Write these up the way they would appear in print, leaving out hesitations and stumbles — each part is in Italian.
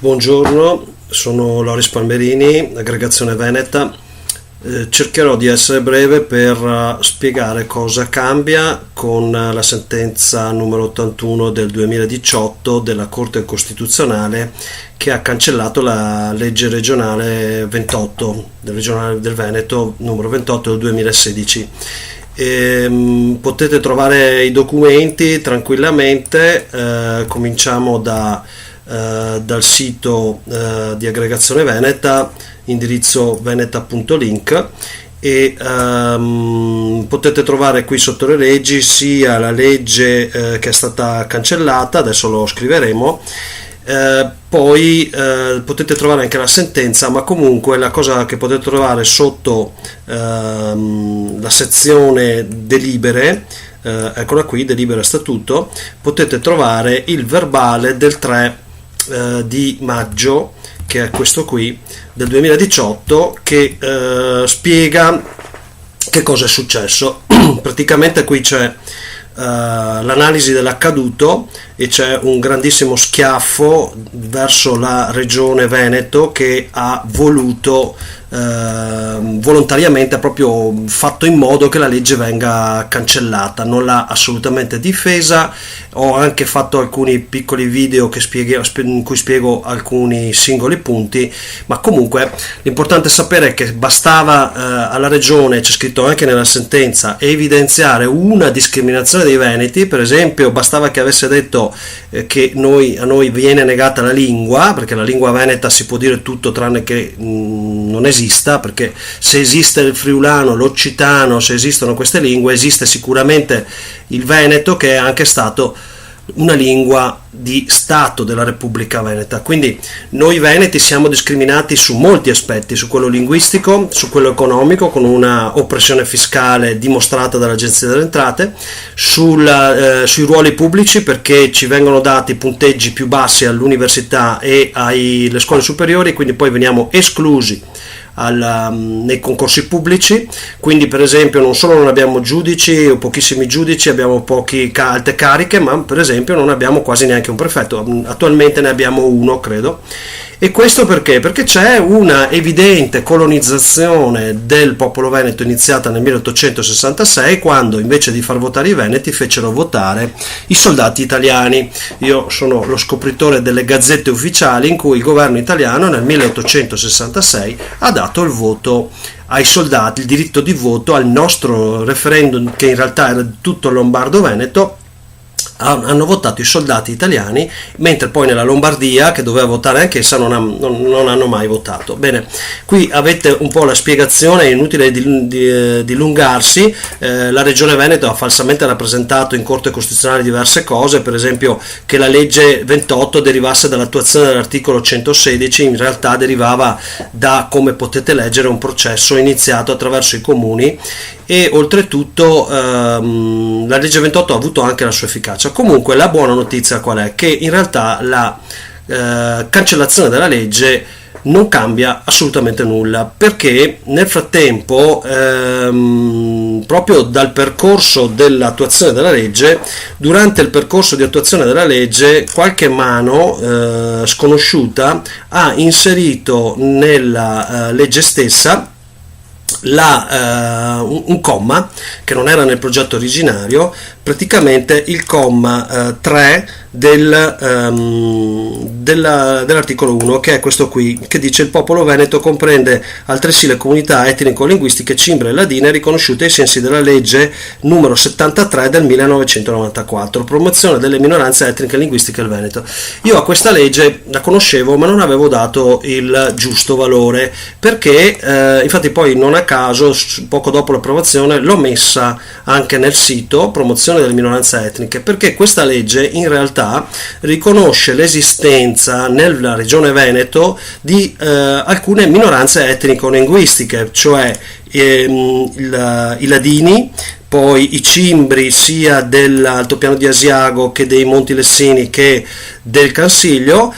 Buongiorno, sono Loris Palmerini, Aggregazione Veneta. Cercherò di essere breve per spiegare cosa cambia con la sentenza numero 81 del 2018 della Corte Costituzionale, che ha cancellato la legge regionale 28 del Veneto numero 28 del 2016. Potete trovare i documenti tranquillamente. Cominciamo dal sito di Aggregazione Veneta, indirizzo veneta.link, e potete trovare qui sotto le leggi sia la legge che è stata cancellata, adesso lo scriveremo, poi potete trovare anche la sentenza, ma comunque la cosa che potete trovare sotto la sezione delibere, eccola qui, delibera statuto, potete trovare il verbale del 3 di maggio, che è questo qui, del 2018, che spiega che cosa è successo. Praticamente qui c'è l'analisi dell'accaduto e c'è un grandissimo schiaffo verso la regione Veneto, che ha voluto volontariamente, ha proprio fatto in modo che la legge venga cancellata, non l'ha assolutamente difesa. Ho anche fatto alcuni piccoli video in cui spiego alcuni singoli punti, ma comunque l'importante è sapere che bastava alla regione, c'è scritto anche nella sentenza, evidenziare una discriminazione dei veneti. Per esempio, bastava che avesse detto che a noi viene negata la lingua, perché la lingua veneta si può dire tutto tranne che non esista, perché se esiste il friulano, l'occitano, se esistono queste lingue, esiste sicuramente il veneto, che è anche stato una lingua di Stato della Repubblica Veneta. Quindi noi veneti siamo discriminati su molti aspetti, su quello linguistico, su quello economico, con una oppressione fiscale dimostrata dall'Agenzia delle Entrate, sui ruoli pubblici, perché ci vengono dati punteggi più bassi all'università e alle scuole superiori, quindi poi veniamo esclusi nei concorsi pubblici. Quindi, per esempio, non solo non abbiamo giudici o pochissimi giudici, abbiamo poche alte cariche, ma per esempio non abbiamo quasi neanche un prefetto. Attualmente ne abbiamo uno, credo. E questo perché? Perché c'è una evidente colonizzazione del popolo veneto iniziata nel 1866, quando invece di far votare i veneti fecero votare i soldati italiani. Io sono lo scopritore delle gazzette ufficiali in cui il governo italiano nel 1866 ha dato il voto ai soldati, il diritto di voto al nostro referendum, che in realtà era tutto lombardo-veneto. Hanno votato i soldati italiani, mentre poi nella Lombardia, che doveva votare anch'essa, non hanno mai votato. Bene, qui avete un po' la spiegazione, è inutile dilungarsi. La regione Veneto ha falsamente rappresentato in Corte Costituzionale diverse cose, per esempio che la legge 28 derivasse dall'attuazione dell'articolo 116, in realtà derivava da, come potete leggere, un processo iniziato attraverso i comuni, e oltretutto la legge 28 ha avuto anche la sua efficacia. Comunque la buona notizia qual è? Che in realtà la cancellazione della legge non cambia assolutamente nulla, perché nel frattempo proprio dal percorso dell'attuazione della legge, durante il percorso di attuazione della legge, qualche mano sconosciuta ha inserito nella legge stessa un comma che non era nel progetto originario, praticamente il comma 3 dell'articolo 1, che è questo qui, che dice: il popolo veneto comprende altresì le comunità etnico-linguistiche cimbre e ladine riconosciute ai sensi della legge numero 73 del 1994, promozione delle minoranze etniche e linguistiche del Veneto. Io a questa legge la conoscevo, ma non avevo dato il giusto valore, perché infatti poi non a caso, poco dopo l'approvazione, l'ho messa anche nel sito promozione delle minoranze etniche, perché questa legge in realtà riconosce l'esistenza nella regione Veneto di alcune minoranze etnico-linguistiche, cioè i ladini, poi i cimbri sia dell'altopiano di Asiago che dei Monti Lessini che del Cansiglio,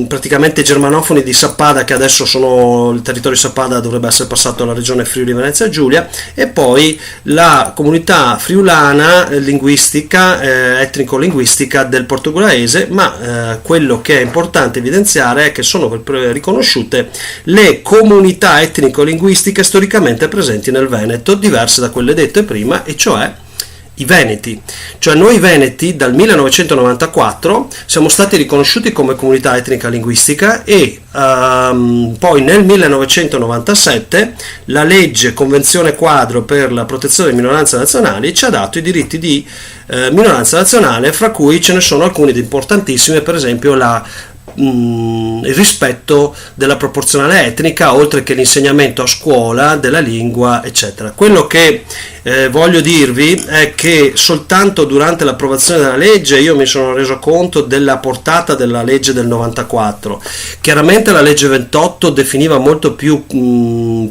praticamente germanofoni di Sappada, che adesso sono il territorio di Sappada, dovrebbe essere passato alla regione Friuli Venezia Giulia, e poi la comunità friulana linguistica, etnico-linguistica del portoghese, ma quello che è importante evidenziare è che sono riconosciute le comunità etnico-linguistiche storicamente presenti nel Veneto, diverse da quelle dette prima, e cioè i Veneti. Cioè noi Veneti dal 1994 siamo stati riconosciuti come comunità etnica linguistica e poi nel 1997 la legge Convenzione Quadro per la protezione delle minoranze nazionali ci ha dato i diritti di minoranza nazionale, fra cui ce ne sono alcuni di importantissimi, per esempio il rispetto della proporzionale etnica, oltre che l'insegnamento a scuola della lingua, eccetera. Quello che voglio dirvi è che soltanto durante l'approvazione della legge io mi sono reso conto della portata della legge del 94. Chiaramente la legge 28 definiva molto più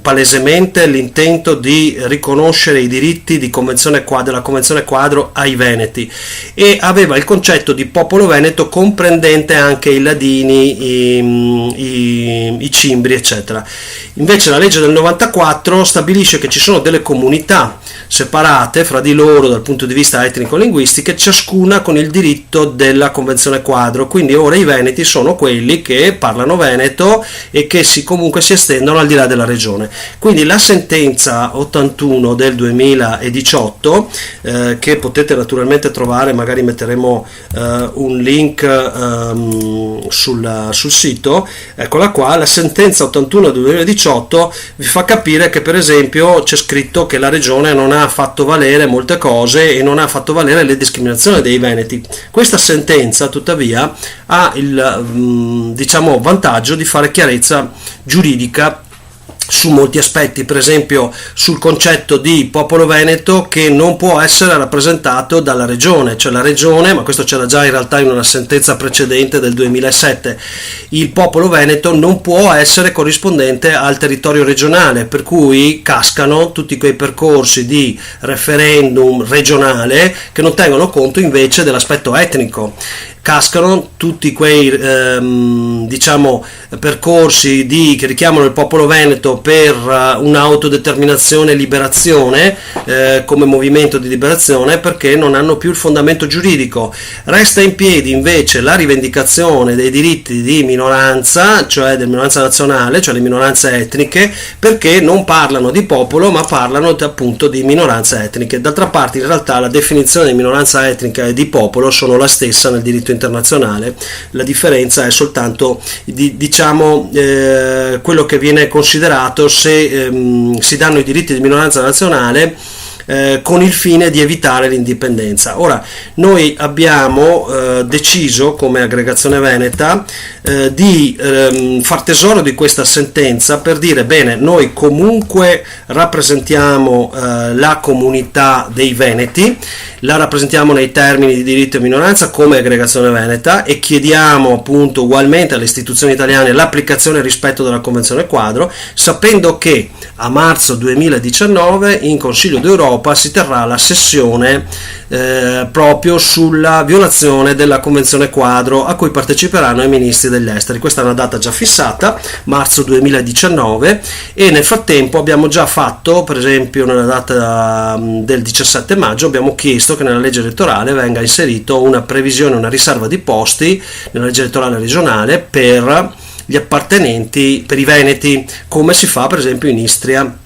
palesemente l'intento di riconoscere i diritti della Convenzione Quadro ai Veneti, e aveva il concetto di popolo veneto comprendente anche i ladini, i cimbri, eccetera. Invece la legge del 94 stabilisce che ci sono delle comunità separate fra di loro dal punto di vista etnico-linguistico, ciascuna con il diritto della Convenzione Quadro. Quindi ora i veneti sono quelli che parlano veneto e che comunque si estendono al di là della regione. Quindi la sentenza 81 del 2018, che potete naturalmente trovare, magari metteremo un link sul sito, eccola qua, la sentenza 81 del 2018 vi fa capire che per esempio c'è scritto che la regione non ha fatto valere molte cose e non ha fatto valere le discriminazioni dei veneti. Questa sentenza tuttavia ha il vantaggio di fare chiarezza giuridica su molti aspetti, per esempio sul concetto di popolo veneto che non può essere rappresentato dalla regione, cioè la regione, ma questo c'era già in realtà in una sentenza precedente del 2007, il popolo veneto non può essere corrispondente al territorio regionale, per cui cascano tutti quei percorsi di referendum regionale che non tengono conto invece dell'aspetto etnico. Cascano tutti quei percorsi che richiamano il popolo veneto per un'autodeterminazione e liberazione come movimento di liberazione, perché non hanno più il fondamento giuridico. Resta in piedi invece la rivendicazione dei diritti di minoranza, cioè della minoranza nazionale, cioè le minoranze etniche, perché non parlano di popolo ma parlano appunto di minoranze etniche. D'altra parte in realtà la definizione di minoranza etnica e di popolo sono la stessa nel diritto internazionale, la differenza è soltanto quello che viene considerato se si danno i diritti di minoranza nazionale con il fine di evitare l'indipendenza. Ora noi abbiamo deciso come aggregazione veneta di far tesoro di questa sentenza per dire bene, noi comunque rappresentiamo la comunità dei veneti, la rappresentiamo nei termini di diritto e minoranza come aggregazione veneta e chiediamo appunto ugualmente alle istituzioni italiane l'applicazione e il rispetto della Convenzione Quadro, sapendo che a marzo 2019 in Consiglio d'Europa si terrà la sessione proprio sulla violazione della Convenzione Quadro, a cui parteciperanno i ministri degli esteri. Questa è una data già fissata, marzo 2019, e nel frattempo abbiamo già fatto, per esempio nella data del 17 maggio abbiamo chiesto che nella legge elettorale venga inserito una previsione, una riserva di posti nella legge elettorale regionale per gli appartenenti, per i veneti, come si fa per esempio in Istria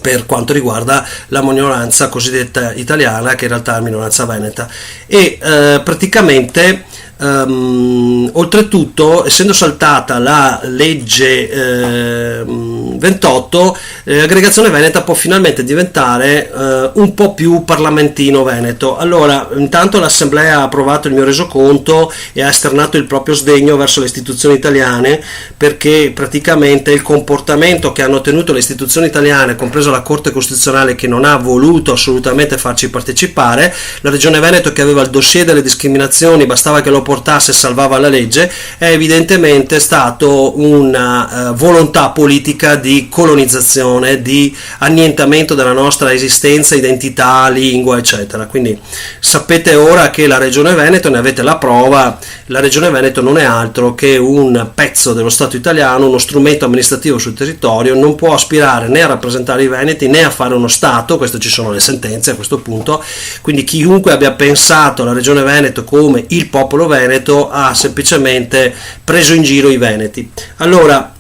per quanto riguarda la minoranza cosiddetta italiana, che in realtà è minoranza veneta. E praticamente oltretutto, essendo saltata la legge 28, l'aggregazione veneta può finalmente diventare un po' più parlamentino veneto. Allora, intanto l'Assemblea ha approvato il mio resoconto e ha esternato il proprio sdegno verso le istituzioni italiane, perché praticamente il comportamento che hanno tenuto le istituzioni italiane, compresa la Corte Costituzionale, che non ha voluto assolutamente farci partecipare, la Regione Veneto, che aveva il dossier delle discriminazioni, bastava che lo portasse salvava la legge, è evidentemente stato una volontà politica di colonizzazione, di annientamento della nostra esistenza, identità, lingua, eccetera. Quindi sapete ora che la Regione Veneto, ne avete la prova, la Regione Veneto non è altro che un pezzo dello Stato italiano, uno strumento amministrativo sul territorio, non può aspirare né a rappresentare i veneti né a fare uno Stato, questo ci sono le sentenze a questo punto, quindi chiunque abbia pensato alla Regione Veneto come il popolo veneto ha semplicemente preso in giro i veneti. Allora,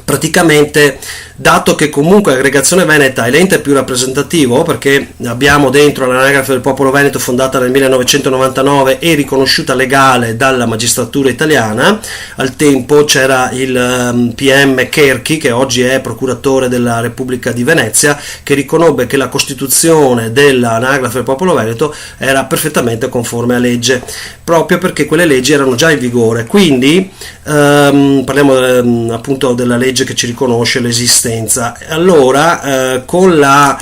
praticamente, dato che comunque Aggregazione Veneta è l'ente più rappresentativo, perché abbiamo dentro l'anagrafe del popolo veneto fondata nel 1999 e riconosciuta legale dalla magistratura italiana, al tempo c'era il PM Cherchi, che oggi è procuratore della Repubblica di Venezia, che riconobbe che la costituzione dell'anagrafe del popolo veneto era perfettamente conforme a legge, proprio perché quelle leggi erano già in vigore. Quindi parliamo appunto della legge che ci riconosce l'esistenza. Allora, con la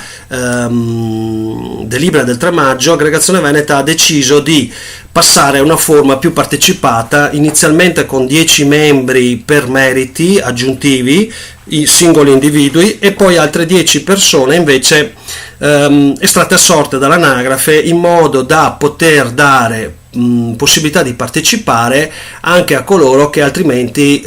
delibera del 3 maggio, Aggregazione Veneta ha deciso di passare a una forma più partecipata, inizialmente con 10 membri per meriti aggiuntivi, i singoli individui, e poi altre 10 persone invece estratte a sorte dall'anagrafe, in modo da poter dare possibilità di partecipare anche a coloro che altrimenti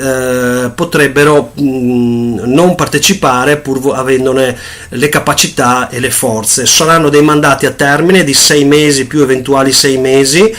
potrebbero non partecipare pur avendone le capacità e le forze. Saranno dei mandati a termine di 6 mesi più eventuali 6 mesi,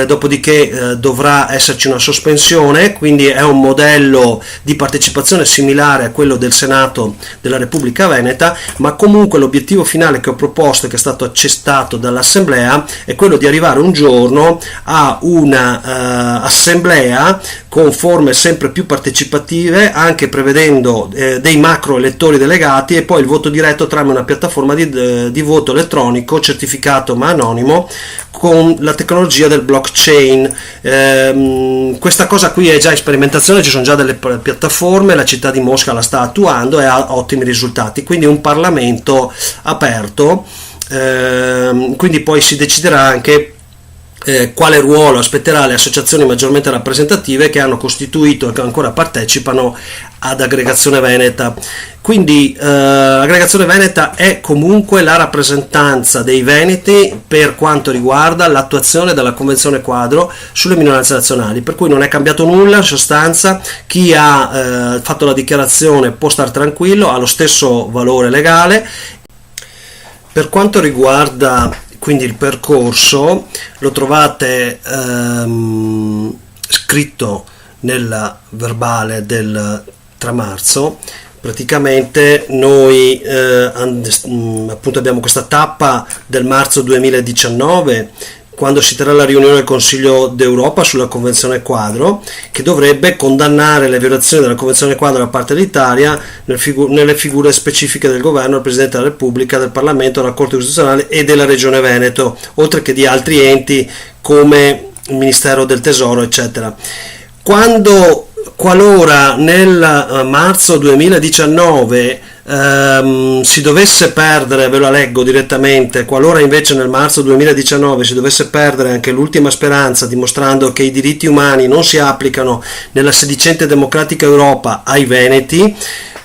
dopodiché dovrà esserci una sospensione, quindi è un modello di partecipazione similare a quello del Senato della Repubblica Veneta, ma comunque l'obiettivo finale che ho proposto e che è stato accettato dall'Assemblea è quello di arrivare un giorno a una assemblea con forme sempre più partecipative, anche prevedendo dei macro elettori delegati e poi il voto diretto tramite una piattaforma di voto elettronico certificato ma anonimo con la tecnologia del blockchain. Questa cosa qui è già in sperimentazione, ci sono già delle piattaforme, la città di Mosca la sta attuando e ha ottimi risultati, quindi un Parlamento aperto, quindi poi si deciderà anche quale ruolo aspetterà le associazioni maggiormente rappresentative che hanno costituito e che ancora partecipano ad Aggregazione Veneta. Quindi Aggregazione Veneta è comunque la rappresentanza dei veneti per quanto riguarda l'attuazione della Convenzione Quadro sulle minoranze nazionali, per cui non è cambiato nulla in sostanza. Chi ha fatto la dichiarazione può star tranquillo, ha lo stesso valore legale. Per quanto riguarda quindi il percorso, lo trovate scritto nella verbale del 3 marzo. Praticamente noi appunto abbiamo questa tappa del marzo 2019, quando si terrà la riunione del Consiglio d'Europa sulla Convenzione Quadro, che dovrebbe condannare le violazioni della Convenzione Quadro da parte dell'Italia nelle figure specifiche del Governo, del Presidente della Repubblica, del Parlamento, della Corte Costituzionale e della Regione Veneto, oltre che di altri enti come il Ministero del Tesoro, eccetera. Qualora nel marzo 2019 si dovesse perdere, ve la leggo direttamente, qualora invece nel marzo 2019 si dovesse perdere anche l'ultima speranza, dimostrando che i diritti umani non si applicano nella sedicente democratica Europa ai veneti,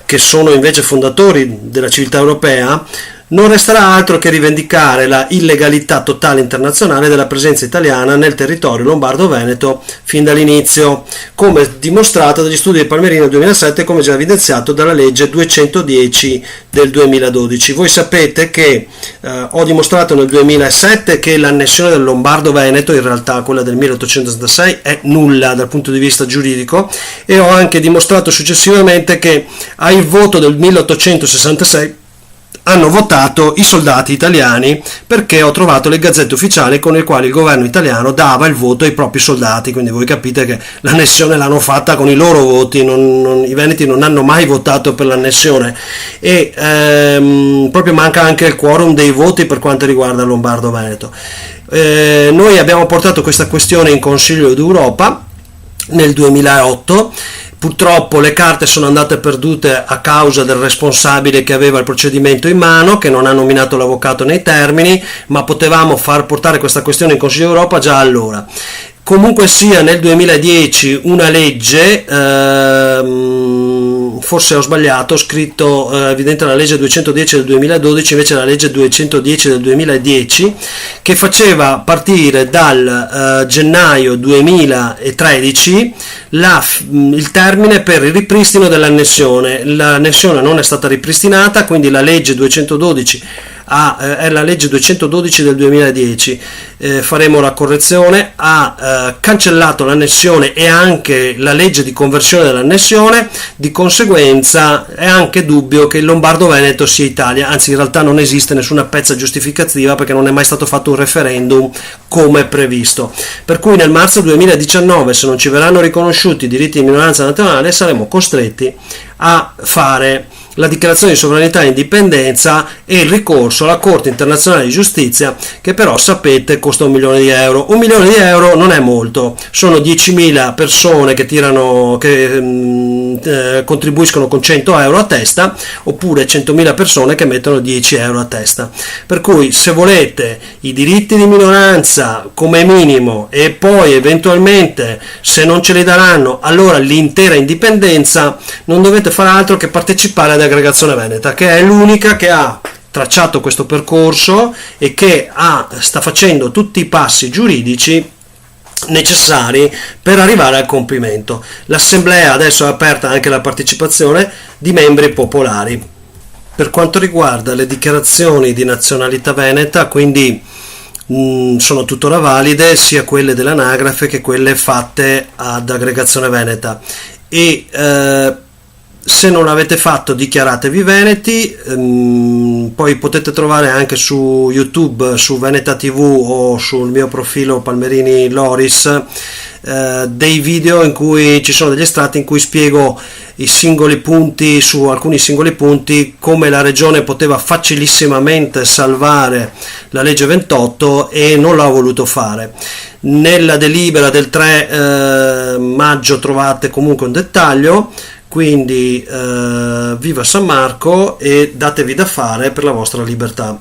che sono invece fondatori della civiltà europea, non resterà altro che rivendicare la illegalità totale internazionale della presenza italiana nel territorio lombardo-veneto fin dall'inizio, come dimostrato dagli studi di Palmerino del 2007 e come già evidenziato dalla legge 210 del 2012. Voi sapete che ho dimostrato nel 2007 che l'annessione del Lombardo-Veneto, in realtà quella del 1866, è nulla dal punto di vista giuridico, e ho anche dimostrato successivamente che al voto del 1866 hanno votato i soldati italiani, perché ho trovato le gazzette ufficiali con le quali il governo italiano dava il voto ai propri soldati. Quindi voi capite che l'annessione l'hanno fatta con i loro voti, i veneti non hanno mai votato per l'annessione, e proprio manca anche il quorum dei voti per quanto riguarda Lombardo-Veneto. Noi abbiamo portato questa questione in Consiglio d'Europa nel 2008. Purtroppo le carte sono andate perdute a causa del responsabile che aveva il procedimento in mano, che non ha nominato l'avvocato nei termini, ma potevamo far portare questa questione in Consiglio d'Europa già allora. Comunque sia, nel 2010 una legge, forse ho sbagliato, ho scritto evidente la legge 210 del 2012, invece la legge 210 del 2010, che faceva partire dal gennaio 2013 il termine per il ripristino dell'annessione. L'annessione non è stata ripristinata, quindi la legge 212 è la legge 212 del 2010, faremo la correzione, ha cancellato l'annessione e anche la legge di conversione dell'annessione. Di conseguenza è anche dubbio che il Lombardo-Veneto sia Italia, anzi in realtà non esiste nessuna pezza giustificativa, perché non è mai stato fatto un referendum come previsto, per cui nel marzo 2019, se non ci verranno riconosciuti i diritti di minoranza nazionale, saremo costretti a fare la dichiarazione di sovranità e indipendenza e il ricorso alla Corte internazionale di giustizia, che però sapete costa €1 milione. €1 milione non è molto, sono 10.000 persone che contribuiscono con €100 a testa, oppure 100.000 persone che mettono €10 a testa. Per cui, se volete i diritti di minoranza come minimo e poi eventualmente, se non ce li daranno, allora l'intera indipendenza, non dovete fare altro che partecipare ad Aggregazione Veneta, che è l'unica che ha tracciato questo percorso e che sta facendo tutti i passi giuridici necessari per arrivare al compimento. L'assemblea adesso è aperta anche alla partecipazione di membri popolari. Per quanto riguarda le dichiarazioni di nazionalità veneta, quindi sono tuttora valide sia quelle dell'anagrafe che quelle fatte ad Aggregazione Veneta, e se non l'avete fatto dichiaratevi veneti. Poi potete trovare anche su YouTube, su Veneta TV o sul mio profilo Palmerini Loris dei video in cui ci sono degli estratti in cui spiego i singoli punti, su alcuni singoli punti, come la regione poteva facilissimamente salvare la legge 28 e non l'ha voluto fare. Nella delibera del 3 maggio trovate comunque un dettaglio. Quindi viva San Marco e datevi da fare per la vostra libertà.